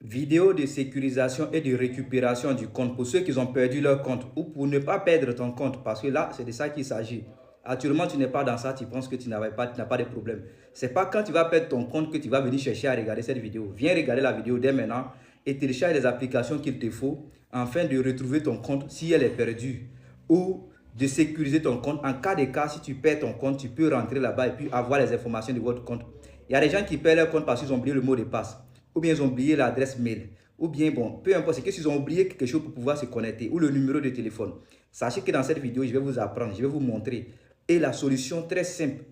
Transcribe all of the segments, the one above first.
Vidéo de sécurisation et de récupération du compte pour ceux qui ont perdu leur compte ou pour ne pas perdre ton compte parce que là, c'est de ça qu'il s'agit. Actuellement, tu n'es pas dans ça, tu penses que tu n'as pas de problème. Ce n'est pas quand tu vas perdre ton compte que tu vas venir chercher à regarder cette vidéo. Viens regarder la vidéo dès maintenant et télécharge les applications qu'il te faut afin de retrouver ton compte si elle est perdue ou de sécuriser ton compte. En cas de cas, si tu perds ton compte, tu peux rentrer là-bas et puis avoir les informations de votre compte. Il y a des gens qui perdent leur compte parce qu'ils ont oublié le mot de passe. Ou bien ils ont oublié l'adresse mail, ou bien bon, peu importe, c'est qu'ils ont oublié quelque chose pour pouvoir se connecter, ou le numéro de téléphone. Sachez que dans cette vidéo, je vais vous apprendre, je vais vous montrer, et la solution très simple,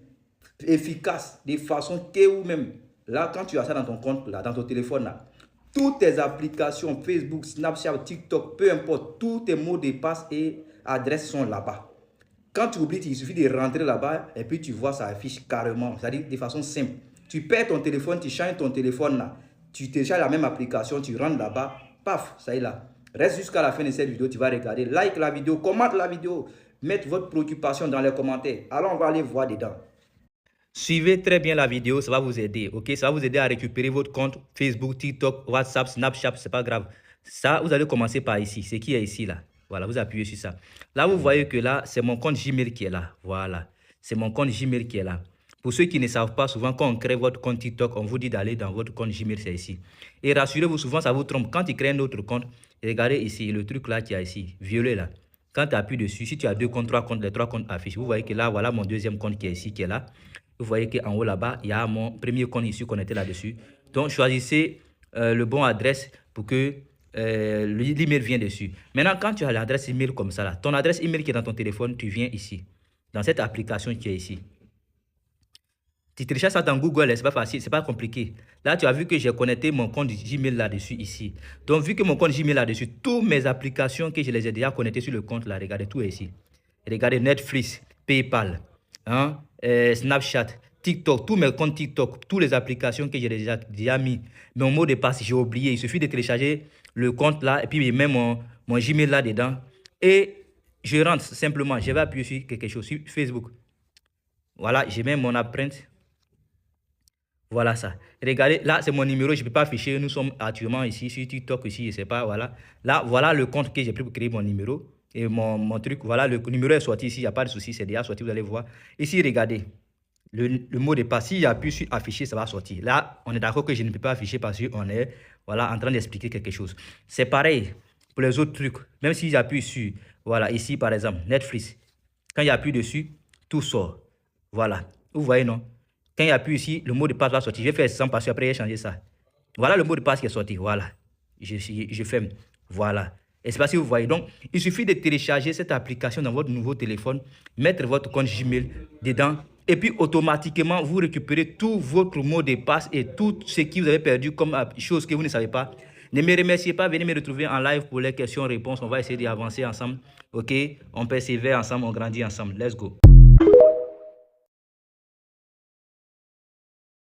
efficace, de façon que vous-même, là, quand tu as ça dans ton compte, là, dans ton téléphone, là, toutes tes applications, Facebook, Snapchat, TikTok, peu importe, tous tes mots de passe et adresses sont là-bas. Quand tu oublies, il suffit de rentrer là-bas et puis tu vois, ça affiche carrément, c'est-à-dire de façon simple. Tu perds ton téléphone, tu changes ton téléphone là, tu télécharges la même application, tu rentres là-bas, paf, ça y est là. Reste jusqu'à la fin de cette vidéo, tu vas regarder, like la vidéo, commente la vidéo, mettez votre préoccupation dans les commentaires. Alors on va aller voir dedans. Suivez très bien la vidéo, ça va vous aider, ok? Ça va vous aider à récupérer votre compte Facebook, TikTok, WhatsApp, Snapchat, c'est pas grave. Ça, vous allez commencer par ici, c'est qui est ici là. Voilà, vous appuyez sur ça. Là, vous voyez que là, c'est mon compte Gmail qui est là. Voilà, c'est mon compte Gmail qui est là. Pour ceux qui ne savent pas, souvent quand on crée votre compte TikTok, on vous dit d'aller dans votre compte Gmail, c'est ici. Et rassurez-vous, souvent ça vous trompe. Quand tu crées un autre compte, regardez ici, le truc là qui est ici, violet là. Quand tu appuies dessus, si tu as 2 comptes, 3 comptes, les 3 comptes affichent. Vous voyez que là, voilà mon deuxième compte qui est ici, qui est là. Vous voyez qu'en haut là-bas, il y a mon premier compte ici connecté là-dessus. Donc, choisissez le bon adresse pour que l'email vienne dessus. Maintenant, quand tu as l'adresse email comme ça, là, ton adresse email qui est dans ton téléphone, tu viens ici, dans cette application qui est ici. Tu télécharges ça dans Google, c'est pas facile, c'est pas compliqué. Là, tu as vu que j'ai connecté mon compte Gmail là-dessus ici. Donc, vu que mon compte Gmail là-dessus, toutes mes applications que je les ai déjà connectées sur le compte là, regardez, tout est ici. Regardez Netflix, PayPal, hein, Snapchat, TikTok, tous mes comptes TikTok, toutes les applications que j'ai déjà mis. Mon mot de passe, j'ai oublié. Il suffit de télécharger le compte là et puis je mets mon Gmail là-dedans. Et je rentre simplement, je vais appuyer sur quelque chose, sur Facebook. Voilà, je mets mon empreinte. Voilà ça. Regardez, là, c'est mon numéro, je ne peux pas afficher. Nous sommes actuellement ici sur TikTok, ici, je ne sais pas, voilà. Là, voilà le compte que j'ai pris pour créer mon numéro. Et mon truc, voilà, le numéro est sorti ici, il n'y a pas de souci, c'est déjà sorti, vous allez voir. Ici, regardez, le mot de passe, si j'appuie sur afficher, ça va sortir. Là, on est d'accord que je ne peux pas afficher parce qu'on est, voilà, en train d'expliquer quelque chose. C'est pareil pour les autres trucs. Même si j'appuie sur, voilà, ici, par exemple, Netflix. Quand j'appuie dessus, tout sort. Voilà, vous voyez, non? Quand il appuie ici, le mot de passe va sortir. Je vais faire sans passer, après j'ai changé ça. Voilà le mot de passe qui est sorti. Voilà. Je ferme. Voilà. Et c'est pas si vous voyez. Donc, il suffit de télécharger cette application dans votre nouveau téléphone, mettre votre compte Gmail dedans, et puis automatiquement, vous récupérez tout votre mot de passe et tout ce que vous avez perdu comme chose que vous ne savez pas. Ne me remerciez pas, venez me retrouver en live pour les questions-réponses. On va essayer d'avancer ensemble. OK? On persévère ensemble, on grandit ensemble. Let's go.